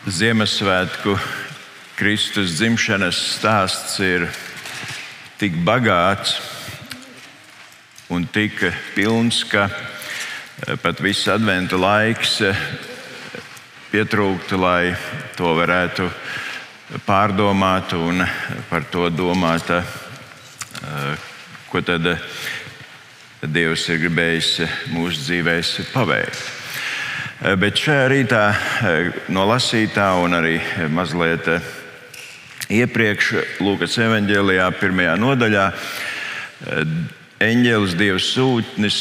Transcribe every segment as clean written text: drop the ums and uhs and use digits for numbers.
Ziemassvētku Kristus dzimšanas stāsts ir tik bagāts un tik pilns, ka pat viss adventa laiks pietrūktu, lai to varētu pārdomāt un par to domāt, ko tad Dievs ir gribējis mūsu dzīvēs paveikt. Bet šajā rītā no lasītā un arī mazliet iepriekš Lūkas evaņģēlijā 1. nodaļā eņģelis Dieva sūtnis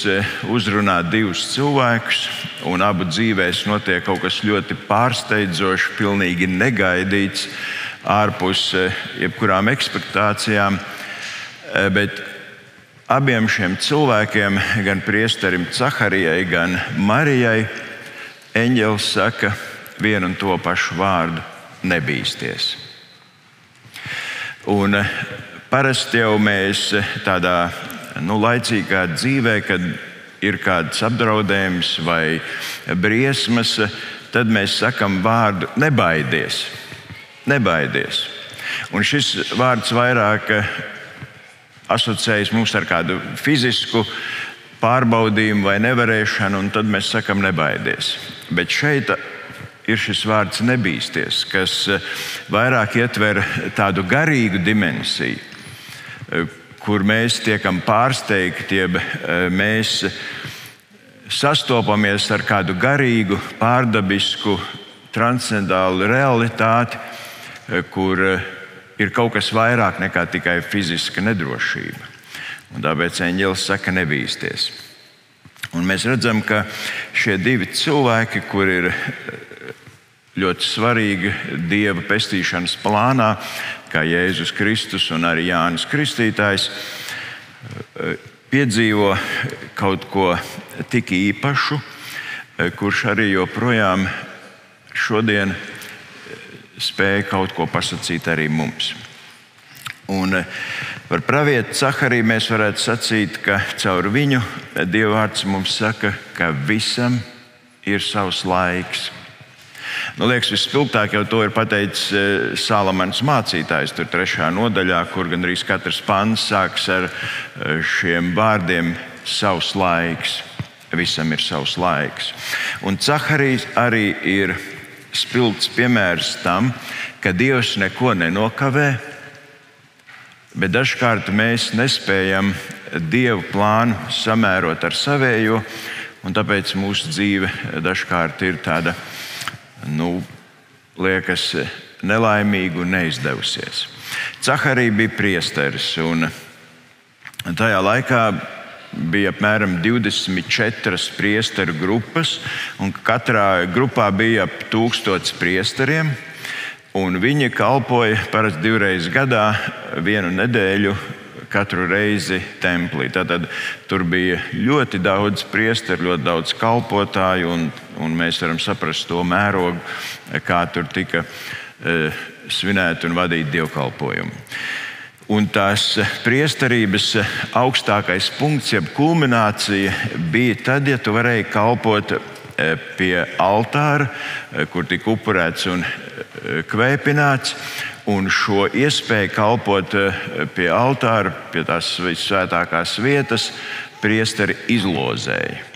uzrunā divus cilvēkus, un abu dzīvēs notiek kaut kas ļoti pārsteidzošs, pilnīgi negaidīts, ārpus jebkurām ekspektācijām. Bet abiem šiem cilvēkiem, gan priesterim Caharijai, gan Marijai, eņģelis saka vienu un to pašu vārdu: nebīsties. Un parasti jau mēs tādā laicīgā dzīvē, kad ir kāds apdraudējums vai briesmas, tad mēs sakam vārdu nebaidies. Nebaidies. Un šis vārds vairāk asociējas mums ar kādu fizisku pārbaudījumu vai nevarēšanu, un tad mēs sakam nebaidies. Bet šeit ir šis vārds nebīsties, kas vairāk ietver tādu garīgu dimensiju, kur mēs tiekam pārsteigti, jeb mēs sastopamies ar kādu garīgu, pārdabisku, transcendālu realitāti, kur ir kaut kas vairāk nekā tikai fiziska nedrošība. Un tāpēc eņģelis saka nebīsties. Un mēs redzam, ka šie divi cilvēki, kur ir ļoti svarīgi Dieva pestīšanas plānā, kā Jēzus Kristus un arī Jānis Kristītājs, piedzīvo kaut ko tik īpašu, kurš arī joprojām šodien spēja kaut ko pasakīt arī mums. Un par pravieti Cahariju mēs varētu sacīt, ka caur viņu Dieva vārds mums saka, ka visam ir savs laiks. Liekas, vispilgtāk jau to ir pateicis Salamans mācītājs, tur 3. nodaļā, kur gandrīz katrs pants sāks ar šiem vārdiem: savs laiks. Visam ir savs laiks. Un Caharijs arī ir spilgts piemērs tam, ka Dievs neko nenokavē, bet dažkārt mēs nespējam Dieva plānu samērot ar savējo, un tāpēc mūsu dzīve dažkārt ir tāda, liekas, nelaimīga un neizdevusies. Caharija bija priesteris, un tajā laikā bija apmēram 24 priesteru grupas, un katrā grupā bija ap 1000 priesteriem, un viņi kalpoja parasti 2 reizes gadā, 1 nedēļu katru reizi templī. Tātad tur bija ļoti daudz priesteru, ļoti daudz kalpotāju, un mēs varam saprast to mērogu, kā tur tika svinēti un vadīti dievkalpojumi. Un tās priesterības augstākais punkts, jeb kulminācija, bija tad, ja tu varēji kalpot pie altāra, kur tika upurēts un kvēpināts, un šo iespēju kalpot pie altāra, pie tās visvētākās vietas, priesteri izlozēja.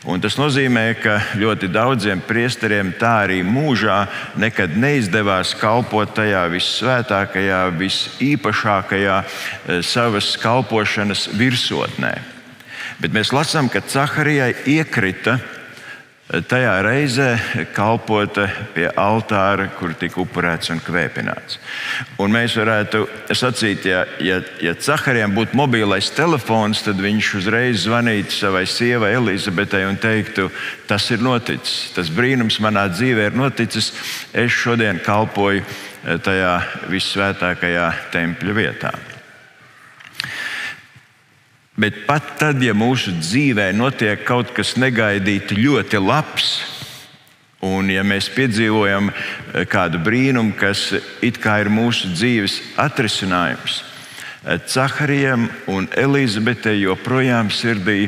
Un tas nozīmē, ka ļoti daudziem priesteriem tā arī mūžā nekad neizdevās kalpot tajā vissvētākajā, visīpašākajā savas kalpošanas virsotnē. Bet mēs lasām, ka Caharijai iekrita tajā reizē kalpot pie altāra, kur tika upurēts un kvēpināts. Un mēs varētu sacīt, ja Caharijam būtu mobilais telefons, tad viņš uzreiz zvanītu savai sievai Elizabetei un teiktu: tas ir noticis, tas brīnums manā dzīvē ir noticis, es šodien kalpoju tajā vissvētākajā tempļa vietā. Bet pat tad, ja mūsu dzīvē notiek kaut kas negaidīti ļoti labs, un ja mēs piedzīvojam kādu brīnumu, kas it kā ir mūsu dzīves atrisinājums, Caharijam un Elizabetei joprojām sirdī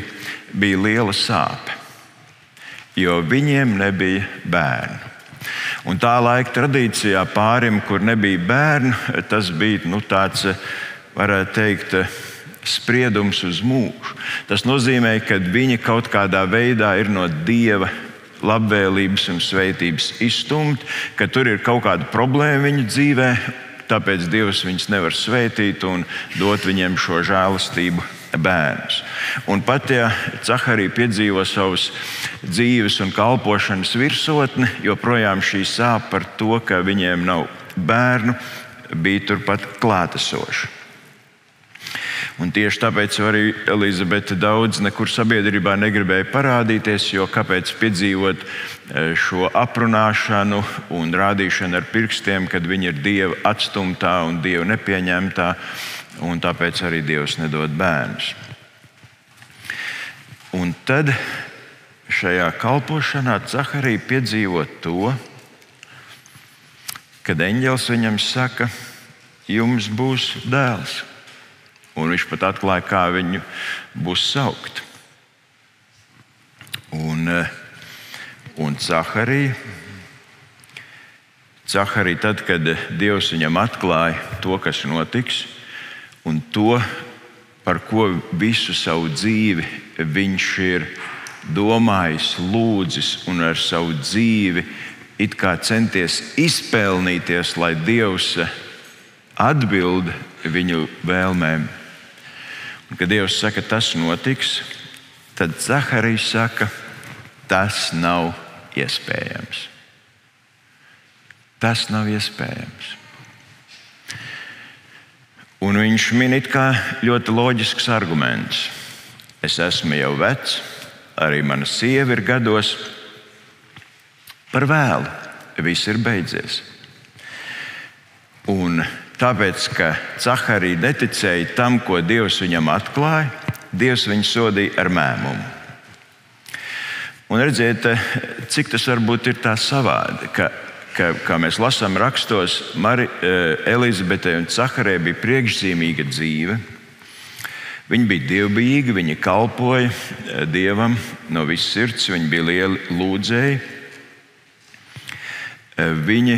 bija liela sāpe, jo viņiem nebija bērnu. Un tā laika tradīcijā pārim, kur nebija bērnu, tas bija tāds, varētu teikt, spriedums uz mūžu. Tas nozīmē, ka viņi kaut kādā veidā ir no Dieva labvēlības un sveitības izstumti, ka tur ir kaut kāda problēma viņu dzīvē, tāpēc Dievs viņus nevar sveitīt un dot viņiem šo žēlastību bērnus. Un pat ja Caharija piedzīvo savus dzīves un kalpošanas virsotni, joprojām šī sāpe par to, ka viņiem nav bērnu, bija turpat klātesoša. Un tieši tāpēc arī Elizabete daudz nekur sabiedrībā negribēja parādīties, jo kāpēc piedzīvot šo aprunāšanu un rādīšanu ar pirkstiem, kad viņa ir Dieva atstumtā un Dieva nepieņemtā, un tāpēc arī Dievs nedod bērnus. Un tad šajā kalpošanā Caharija piedzīvo to, kad eņģelis viņam saka, jums būs dēls. Un viņš pat atklāja, kā viņu būs saukt. Un Caharija, tad, kad Dievs viņam atklāja to, kas notiks, un to, par ko visu savu dzīvi viņš ir domājis, lūdzis un ar savu dzīvi it kā centies izpelnīties, lai Dievs atbild viņu vēlmēm. Un, kad Dievs saka, tas notiks, tad Caharijs saka, tas nav iespējams. Tas nav iespējams. Un viņš min it kā ļoti loģisks arguments. Es esmu jau vecs, arī mana sieva ir gados, par vēlu, viss ir beidzies. Un tāpēc, ka Caharija neticēja tam, ko Dievs viņam atklāja, Dievs viņu sodīja ar mēmumu. Un redziet, cik tas varbūt ir tā savādi, kā mēs lasām rakstos, Elizabetei un Caharijai bija priekšzīmīga dzīve. Viņi bija dievbijīgi, viņi kalpoja Dievam no visas sirds, viņi bija lieli lūdzēji. Viņi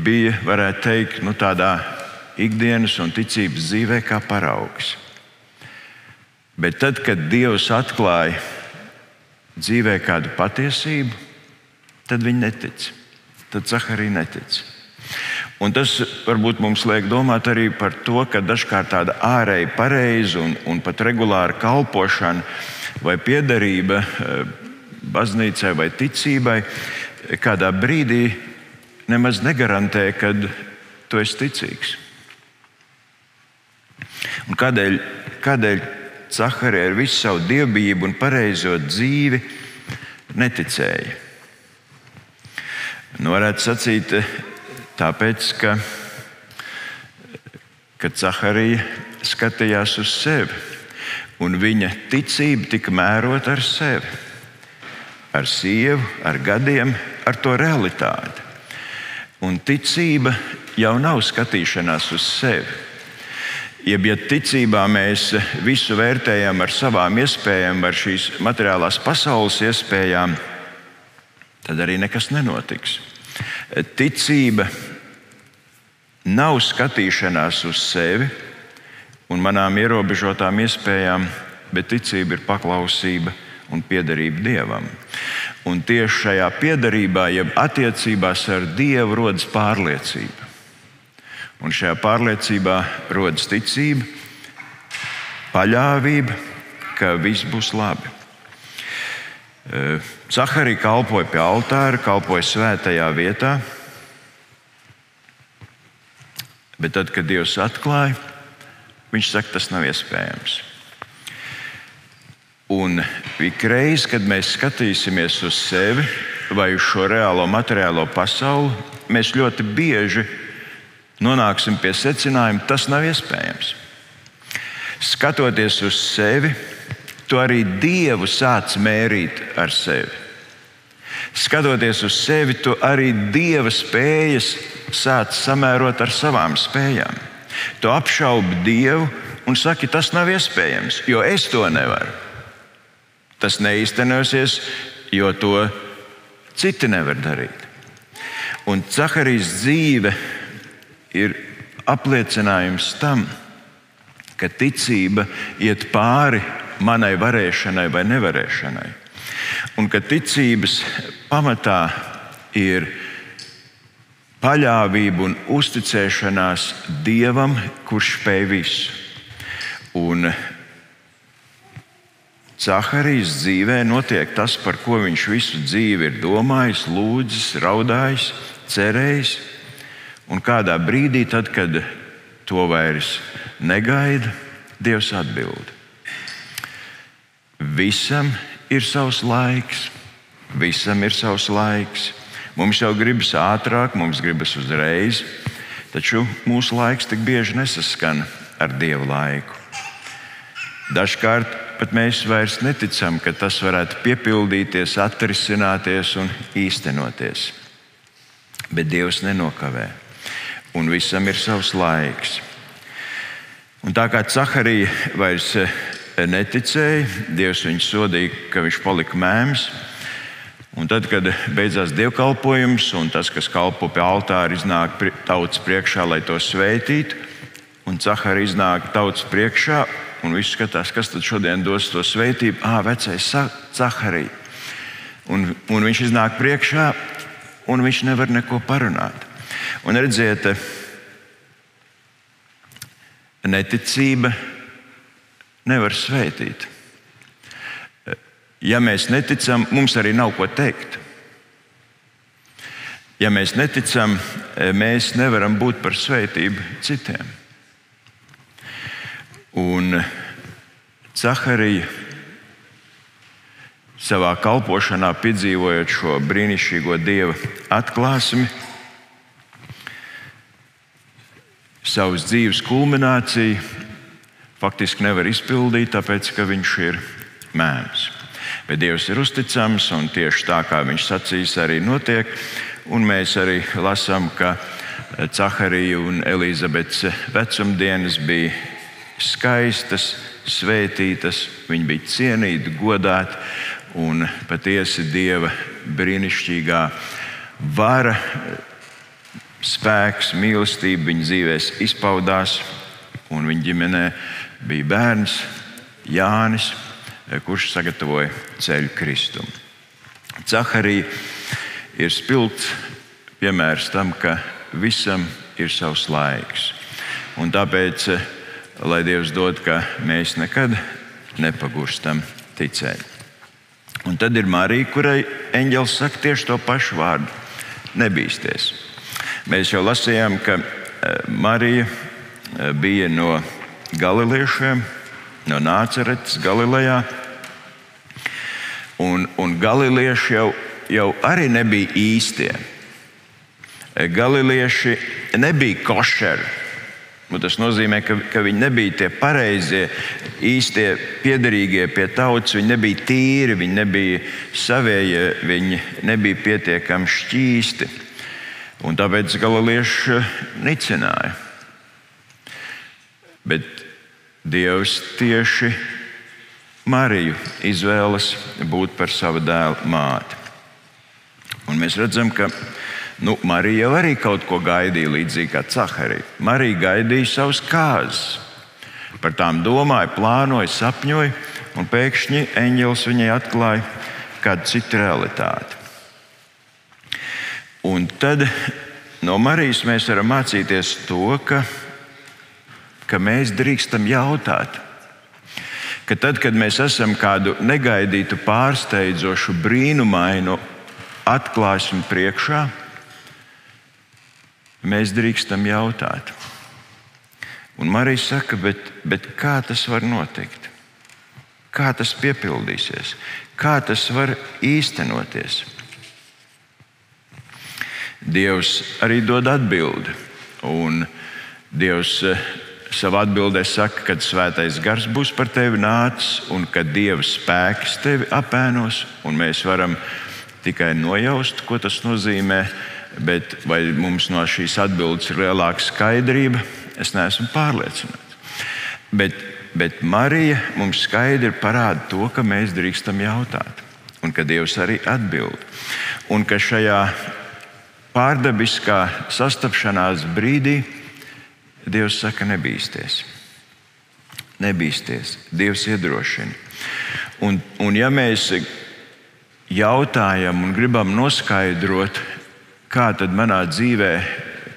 bija, varētu teikt, tādā ikdienas un ticības dzīvē kā paraugs. Bet tad, kad Dievs atklāja dzīvē kādu patiesību, tad viņi netic. Tad Caharija netic. Un tas varbūt mums liek domāt arī par to, ka dažkārt tāda ārēji pareiza un pat regulāra kalpošana vai piederība baznīcai vai ticībai kādā brīdī nemaz negarantē, kad tu esi ticīgs. Un kādēļ Caharija ar visu savu dievbijību un pareizo dzīvi neticēja? Varētu sacīt, tāpēc, ka Caharija skatījās uz sevi, un viņa ticība tika mērota ar sevi, ar sievu, ar gadiem, ar to realitāti. Un ticība jau nav skatīšanās uz sevi. Ja ticībā mēs visu vērtējam ar savām iespējām, ar šīs materiālās pasaules iespējām, tad arī nekas nenotiks. Ticība nav skatīšanās uz sevi un manām ierobežotām iespējām, bet ticība ir paklausība un piederība Dievam. Un tieši šajā piederībā, jeb attiecībās ar Dievu, rodas pārliecība. Un šajā pārliecībā rodas ticība, paļāvība, ka viss būs labi. Caharija kalpoja pie altāra, kalpoja svētajā vietā, bet tad, kad Dievs atklāja, viņš saka, tas nav iespējams. Un ikreiz, kad mēs skatīsimies uz sevi vai uz šo reālo materiālo pasauli, mēs ļoti bieži nonāksim pie secinājuma, tas nav iespējams. Skatoties uz sevi, tu arī Dievu sāc mērīt ar sevi. Skatoties uz sevi, tu arī Dieva spējas sāc samērot ar savām spējām. Tu apšaubi Dievu un saki, tas nav iespējams, jo es to nevaru. Tas neīstenosies, jo to citi nevar darīt. Un Un Caharijas dzīve ir apliecinājums tam, ka ticība iet pāri manai varēšanai vai nevarēšanai. Un ka ticības pamatā ir paļāvība un uzticēšanās Dievam, kurš spēj visu. Un Caharijas dzīvē notiek tas, par ko viņš visu dzīvi ir domājis, lūdzis, raudājis, cerējis. Un kādā brīdī, tad, kad to vairs negaida, Dievs atbild. Visam ir savs laiks. Visam ir savs laiks. Mums jau gribas ātrāk, mums gribas uzreiz, taču mūsu laiks tik bieži nesaskan ar Dieva laiku. Dažkārt pat mēs vairs neticam, ka tas varētu piepildīties, atrisināties un īstenoties. Bet Dievs nenokavē, un visam ir savs laiks. Un tā kā Caharija vairs neticēja, Dievs viņu sodīja, ka viņš palika mēms. Un tad, kad beidzās dievkalpojums, un tas, kas kalpo pie altāra, iznāk tautas priekšā, lai to svētītu, un Caharija iznāk tautas priekšā, un viss skatās, kas tad šodien dos to svētību. Vecais Caharija. Un viņš iznāk priekšā, un viņš nevar neko parunāt. Un redziet, neticība nevar svētīt. Ja mēs neticam, mums arī nav ko teikt. Ja mēs neticam, mēs nevaram būt par svētību citiem. Un Caharija savā kalpošanā, piedzīvojot šo brīnišķīgo Dieva atklāsmi, savas dzīves kulmināciju faktiski nevar izpildīt, tāpēc, ka viņš ir mēms. Bet Dievs ir uzticams, un tieši tā, kā viņš sacīs, arī notiek. Un mēs arī lasām, ka Caharija un Elizabetes vecumdienas bija skaistas, svētītas, viņi bija cienīti, godāti, un patiesi Dieva brīnišķīgā vara, spēks, mīlestība viņa dzīvēs izpaudās, un viņa ģimenē bija bērns Jānis, kurš sagatavoja ceļu Kristum. Caharija ir spilgts piemērs tam, ka visam ir savs laiks. Un tāpēc, lai Dievs dod, ka mēs nekad nepagurstam ticēt. Un tad ir Marija, kurai eņģelis saka tieši to pašu vārdu – nebīsties. Mēs jau lasījām, ka Marija bija no galiliešiem, no Nāceretes, Galilejā. Un galilieši jau arī nebija īstie. Galilieši nebija košeri. Tas nozīmē, ka viņi nebija tie pareizie, īstie, piederīgie pie tautas. Viņi nebija tīri, viņi nebija savējie, viņi nebija pietiekami šķīsti. Un tāpēc galilieši nicināja. Bet Dievs tieši Mariju izvēlas būt par sava dēla māti. Un mēs redzam, ka Marija jau arī kaut ko gaidīja, līdzīgi kā Caharija. Marija gaidīja savus kāzas. Par tām domāja, plānoja, sapņoja, un pēkšņi eņģelis viņai atklāja kādu citu realitāti. Un tad no Marijas mēs varam mācīties to, ka mēs drīkstam jautāt, ka tad, kad mēs esam kādu negaidītu, pārsteidzošu, brīnumainu atklāsmi priekšā, mēs drīkstam jautāt. Un Marija saka, bet kā tas var notikt? Kā tas piepildīsies? Kā tas var īstenoties? Dievs arī dod atbildi. Un Dievs savā atbildē saka, kad Svētais Gars būs par tevi nācis un kad Dieva spēks tevi apēnos. Un mēs varam tikai nojaust, ko tas nozīmē, bet vai mums no šīs atbildes ir lielāka skaidrība, es neesmu pārliecināts. Bet Marija mums skaidri parāda to, ka mēs drīkstam jautāt un ka Dievs arī atbild. Un ka šajā pārdabiskā sastapšanās brīdī Dievs saka, nebīsties. Nebīsties. Dievs iedrošina. Un ja mēs jautājam un gribam noskaidrot, kā tad manā dzīvē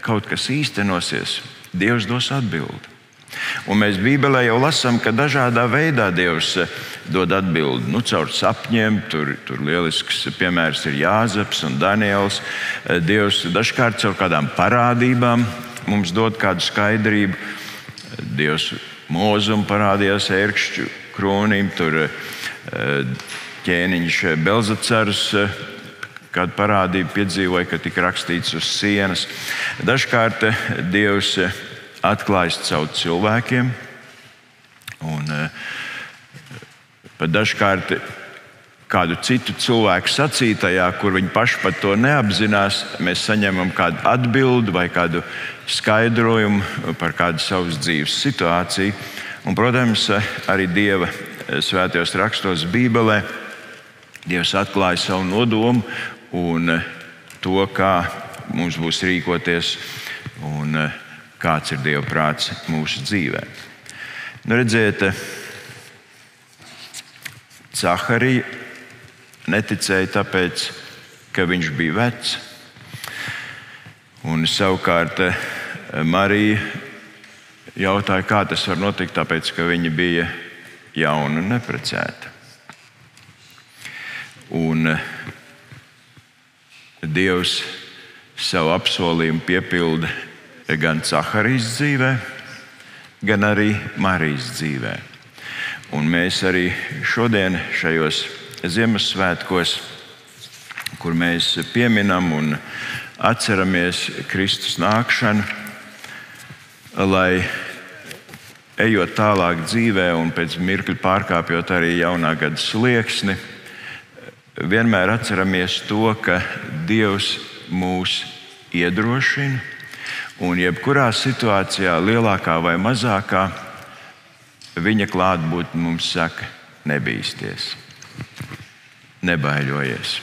kaut kas īstenosies, Dievs dos atbildi. Un mēs Bībelē jau lasām, ka dažādā veidā Dievs dod atbildi. Caur sapņiem, tur lielisks piemērs ir Jāzeps un Daniels. Dievs dažkārt caur kādām parādībām mums dod kādu skaidrību. Dievs Mozum parādījās ērkšķu krūnīm, tur ķēniņš Belzacars kādu parādību piedzīvoja, ka tika rakstīts uz sienas. Dažkārt Dievs atklājas caur cilvēkiem, un pat dažkārt kādu citu cilvēku sacītajā, kur viņi paši pat to neapzinās, mēs saņemam kādu atbildi vai kādu skaidrojumu par kādu savas dzīves situāciju. Un, protams, arī Dieva svētajos rakstos Bībelē Dievs atklāja savu nodomu un to, kā mums būs rīkoties un kāds ir Dieva prāts mūsu dzīvē. Redziet, Zaharija neticēja tāpēc, ka viņš bija vecs, un savukārt Marija jautāja, kā tas var notikt, tāpēc, ka viņa bija jauna un neprecēta. Un Dievs savu apsolījumu piepilda gan Zaharijas dzīvē, gan arī Marijas dzīvē. Un mēs arī šodien šajos Ziemassvētkos, kur mēs pieminam un atceramies Kristus nākšanu, lai ejot tālāk dzīvē un pēc mirkļa pārkāpjot arī jaunā gada slieksni, vienmēr atceramies to, ka Dievs mūs iedrošina un jebkurā situācijā, lielākā vai mazākā, viņa klātbūtne mums saka, nebīsties, nebaiļojies.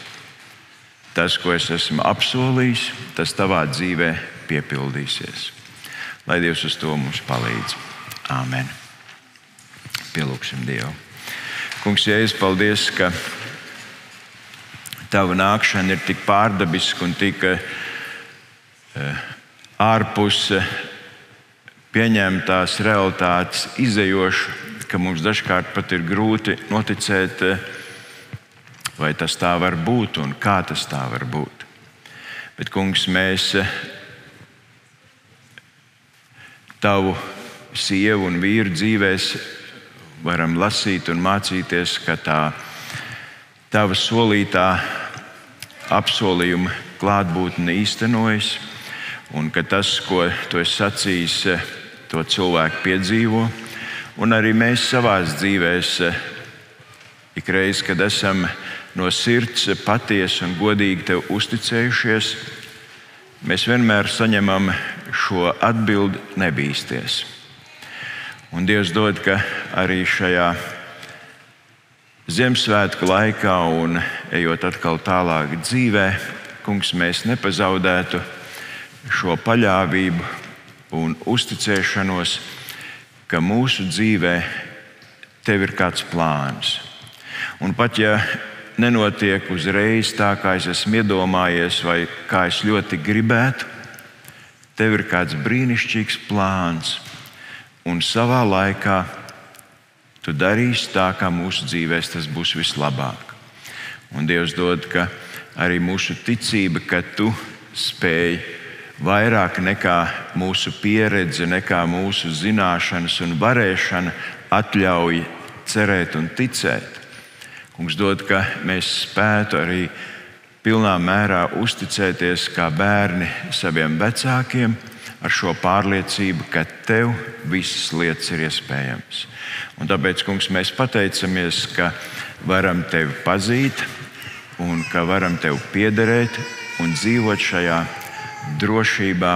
Tas, ko es esmu apsolījis, tas tavā dzīvē piepildīsies. Lai Dievs uz to mums palīdz. Āmen. Pielūgsim Dievu. Kungs, Jēzus, paldies, ka tava nākšana ir tik pārdabiska un tik ārpus pieņemtās realitātes izejoša, ka mums dažkārt pat ir grūti noticēt, vai tas tā var būt un kā tas tā var būt. Bet, Kungs, mēs tavu sievu un vīru dzīvēs varam lasīt un mācīties, ka tā tava solītā apsolījuma klātbūtne īstenojas, un ka tas, ko tu esi sacījis, to cilvēku piedzīvo. Un arī mēs savās dzīvēs, ikreiz, kad esam no sirds patiesi un godīgi tev uzticējušies, mēs vienmēr saņemam šo atbildi nebīsties. Un Dievs dod, ka arī šajā Ziemassvētku laikā un ejot atkal tālāk dzīvē, Kungs, mēs nepazaudētu šo paļāvību un uzticēšanos, ka mūsu dzīvē tev ir kāds plāns. Un pat ja nenotiek uzreiz tā, kā es esmu iedomājies vai kā es ļoti gribētu, tev ir kāds brīnišķīgs plāns un savā laikā tu darīsi tā, kā mūsu dzīvēs tas būs vislabāk. Un Dievs dod, ka arī mūsu ticība, ka tu spēj vairāk nekā mūsu pieredze, nekā mūsu zināšanas un varēšana atļauj cerēt un ticēt. Kungs dod, ka mēs spētu arī pilnā mērā uzticēties kā bērni saviem vecākiem ar šo pārliecību, ka tev visas lietas ir iespējamas. Un tāpēc, Kungs, mēs pateicamies, ka varam tevi pazīt un ka varam tev piederēt un dzīvot šajā drošībā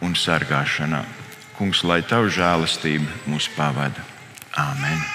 un sargāšanā. Kungs, lai tavu žēlastība mūs pavada. Āmen.